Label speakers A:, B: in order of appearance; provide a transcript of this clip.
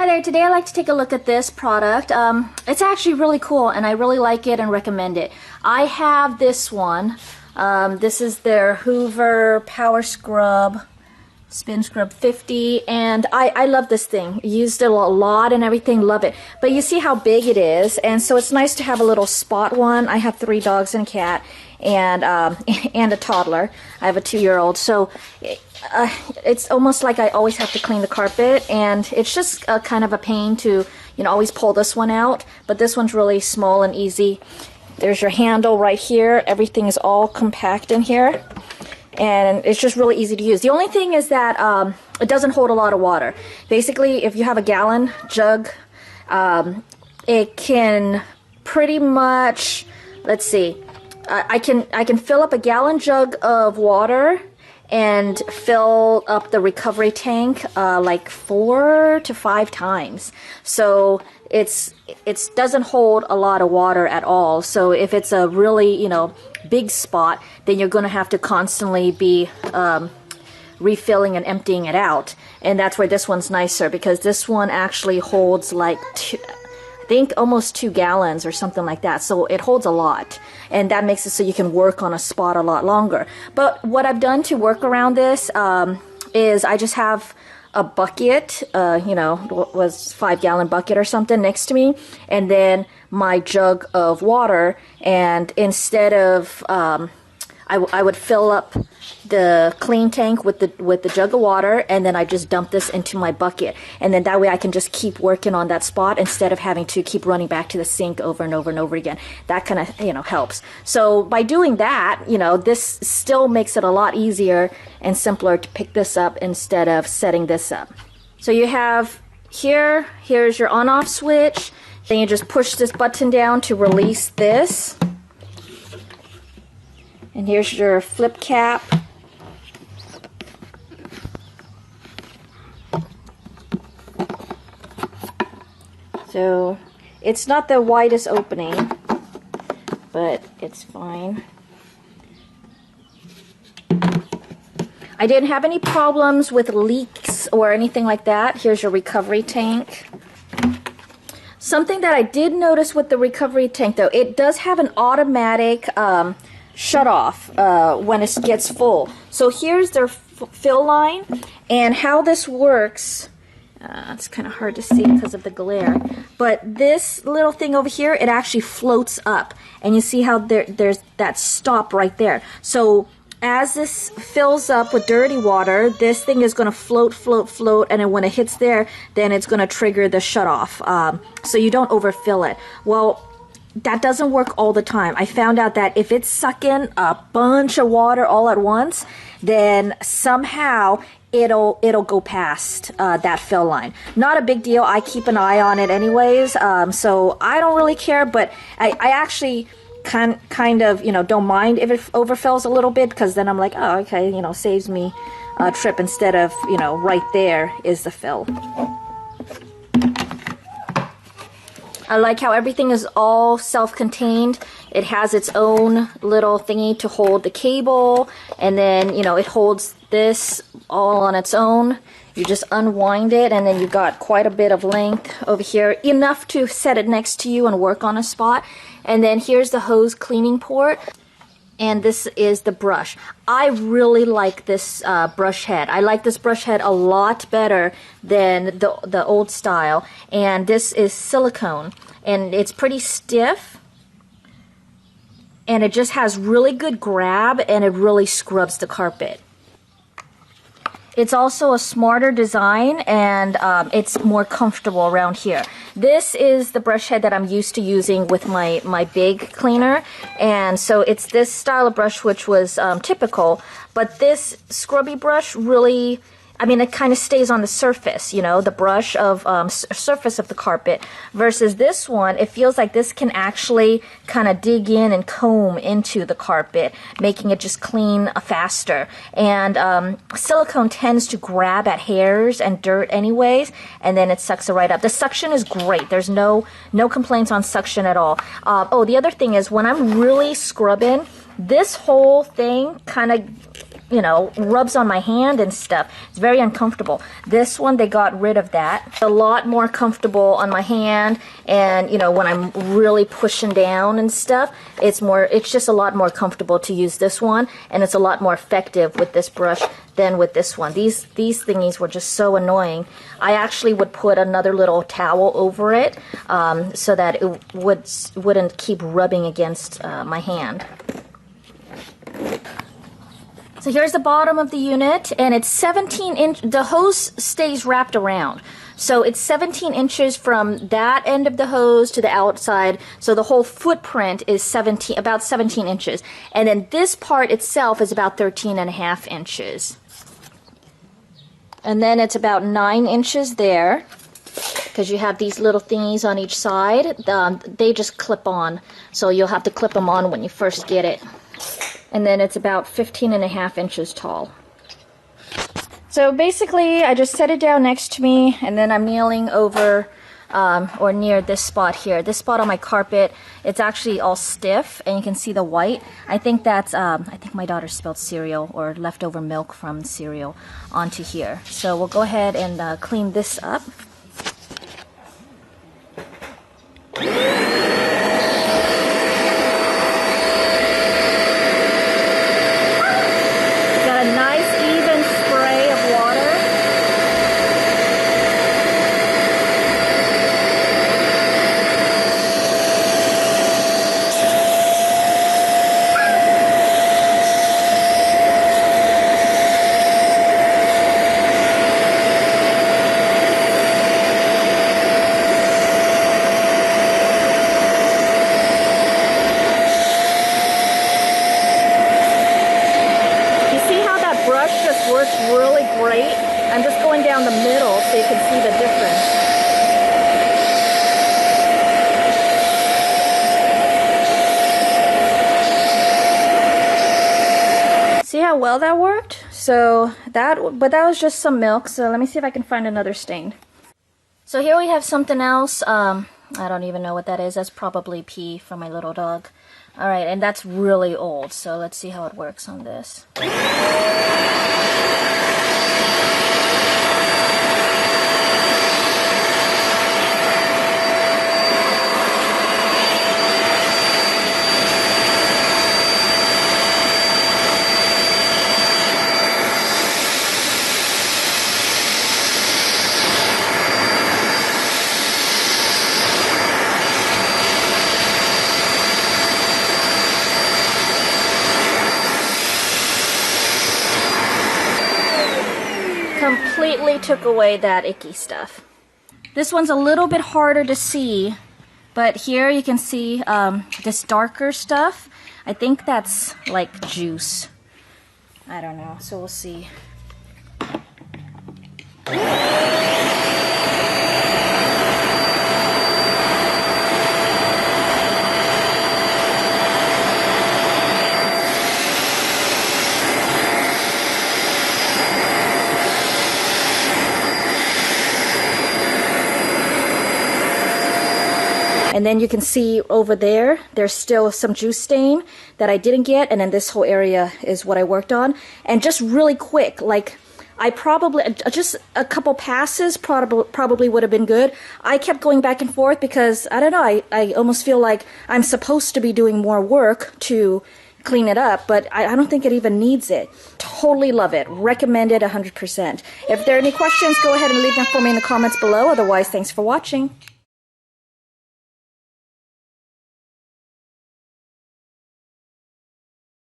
A: Hi there, today I'd like to take a look at this product. It's actually really cool and I really like it and recommend it. I have this one. This is their Hoover Power Scrub, Spin Scrub 50, and I love this thing. Used it a lot and everything, love it. But you see how big it is, and so it's nice to have a little spot one. I have 3 dogs and a cat and a toddler. I have a 2-year-old, so it's almost like I always have to clean the carpet, and it's just kind of a pain to, always pull this one out. But this one's really small and easy. There's your handle right here. Everything is all compact in here, and it's just really easy to use. The only thing is that it doesn't hold a lot of water. Basically, if you have a gallon jug, it can pretty much, let's see, I can fill up a gallon jug of water and fill up the recovery tank like 4 to 5 times. So it doesn't hold a lot of water at all. So if it's a really big spot, then you're going to have to constantly be refilling and emptying it out. And that's where this one's nicer, because this one actually holds like I think almost 2 gallons or something like that. So it holds a lot, and that makes it so you can work on a spot a lot longer. But what I've done to work around this is I just have a bucket, was 5-gallon bucket or something next to me, and then my jug of water. And instead of I would fill up the clean tank with the jug of water, and then I just dump this into my bucket, and then that way I can just keep working on that spot instead of having to keep running back to the sink over and over and over again. That kind of helps. So by doing that, this still makes it a lot easier and simpler to pick this up instead of setting this up. So you have here's your on-off switch. Then you just push this button down to release this. And here's your flip cap. So it's not the widest opening, but it's fine. I didn't have any problems with leaks or anything like that. Here's your recovery tank. Something that I did notice with the recovery tank, though, it does have an automatic shut off when it gets full. So here's their fill line, and how this works. It's kind of hard to see because of the glare, but this little thing over here, it actually floats up, and you see how there's that stop right there. So as this fills up with dirty water, this thing is going to float, and then when it hits there, then it's going to trigger the shut off, so you don't overfill it. Well, that doesn't work all the time. I found out that if it's sucking a bunch of water all at once, then somehow it'll go past that fill line. Not a big deal. I keep an eye on it anyways, so I don't really care. But I actually kind of don't mind if it overfills a little bit, because then I'm like, oh, okay, saves me a trip instead of right there is the fill. I like how everything is all self-contained. It has its own little thingy to hold the cable, and then it holds this all on its own. You just unwind it, and then you've got quite a bit of length over here, enough to set it next to you and work on a spot. And then here's the hose cleaning port, and this is the brush. I really like this brush head. I like this brush head a lot better than the old style. And this is silicone, and it's pretty stiff, and it just has really good grab, and it really scrubs the carpet. It's also a smarter design, and it's more comfortable around here. This is the brush head that I'm used to using with my big cleaner, and so it's this style of brush which was typical, but this scrubby brush really, it kind of stays on the surface, the brush of surface of the carpet, versus this one, it feels like this can actually kind of dig in and comb into the carpet, making it just clean faster. And silicone tends to grab at hairs and dirt anyways, and then it sucks it right up. The suction is great. There's no complaints on suction at all. Oh, the other thing is, when I'm really scrubbing, this whole thing kind of you know, rubs on my hand and stuff. It's very uncomfortable. This one, they got rid of that. A lot more comfortable on my hand, and you know, when I'm really pushing down and stuff, it's just a lot more comfortable to use this one, and it's a lot more effective with this brush than with this one. These thingies were just so annoying. I actually would put another little towel over it so that it wouldn't keep rubbing against my hand. So here's the bottom of the unit, and it's 17 inch. The hose stays wrapped around. So it's 17 inches from that end of the hose to the outside. So the whole footprint is about 17 inches. And then this part itself is about 13.5 inches. And then it's about 9 inches there, because you have these little thingies on each side. They just clip on. So you'll have to clip them on when you first get it. And then it's about 15.5 inches tall. So basically, I just set it down next to me, and then I'm kneeling over or near this spot here. This spot on my carpet, it's actually all stiff, and you can see the white. I think that's, I think my daughter spilled cereal or leftover milk from cereal onto here. So we'll go ahead and clean this up. Really great. I'm just going down the middle so you can see the difference. See how well that worked? So that was just some milk. So let me see if I can find another stain. So here we have something else. I don't even know what that is. That's probably pee from my little dog. All right, and that's really old. So let's see how it works on this. Completely took away that icky stuff. This one's a little bit harder to see, but here you can see this darker stuff. I think that's like juice. I don't know, so we'll see. And then you can see over there, there's still some juice stain that I didn't get, and then this whole area is what I worked on. And just really quick, like I probably, just a couple passes probably would have been good. I kept going back and forth because, I don't know, I almost feel like I'm supposed to be doing more work to clean it up, but I don't think it even needs it. Totally love it. Recommend it 100%. If there are any questions, go ahead and leave them for me in the comments below. Otherwise, thanks for watching.